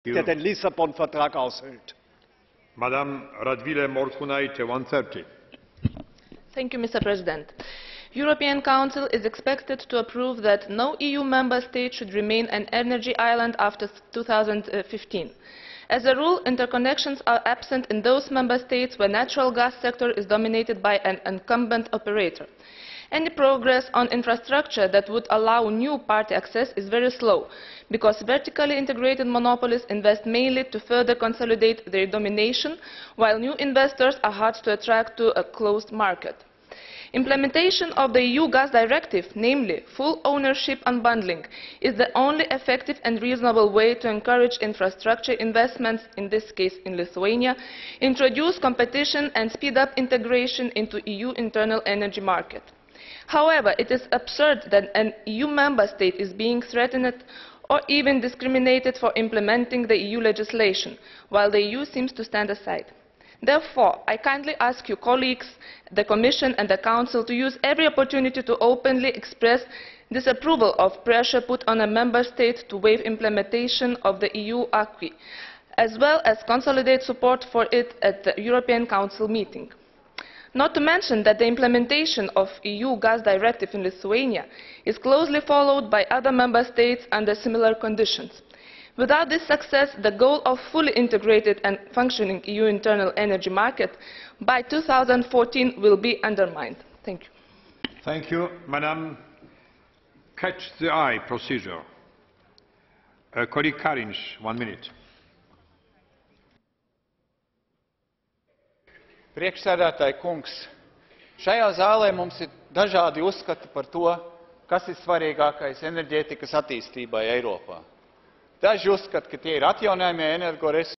der den Lissabon-Vertrag aushöhlt. Madam Radvile Morkunaite, 130. Thank you, Mr. President. European Council is expected to approve that no EU member state should remain an energy island after 2015. As a rule, interconnections are absent in those member states where the natural gas sector is dominated by an incumbent operator. Any progress on infrastructure that would allow new party access is very slow, because vertically integrated monopolies invest mainly to further consolidate their domination, while new investors are hard to attract to a closed market. Implementation of the EU Gas Directive, namely full ownership unbundling, is the only effective and reasonable way to encourage infrastructure investments, in this case in Lithuania, introduce competition and speed up integration into the EU internal energy market. However, it is absurd that an EU member state is being threatened or even discriminated for implementing the EU legislation, while the EU seems to stand aside. Therefore, I kindly ask you, colleagues, the Commission and the Council to use every opportunity to openly express disapproval of pressure put on a member state to waive implementation of the EU acquis, as well as consolidate support for it at the European Council meeting. Not to mention that the implementation of the EU Gas Directive in Lithuania is closely followed by other member states under similar conditions. Without this success, the goal of fully integrated and functioning EU internal energy market by 2014 will be undermined. Thank you. Thank you, Madam. Catch the eye procedure. Colleague Karinš, 1 minute. Priekšsēdētāja kungs, šajā zālē mums ir dažādi uzskati par to, kas ir svarīgākais enerģētikas attīstībai Eiropā. Daži uzskata, ka tie ir atjaunojamie energoresursi.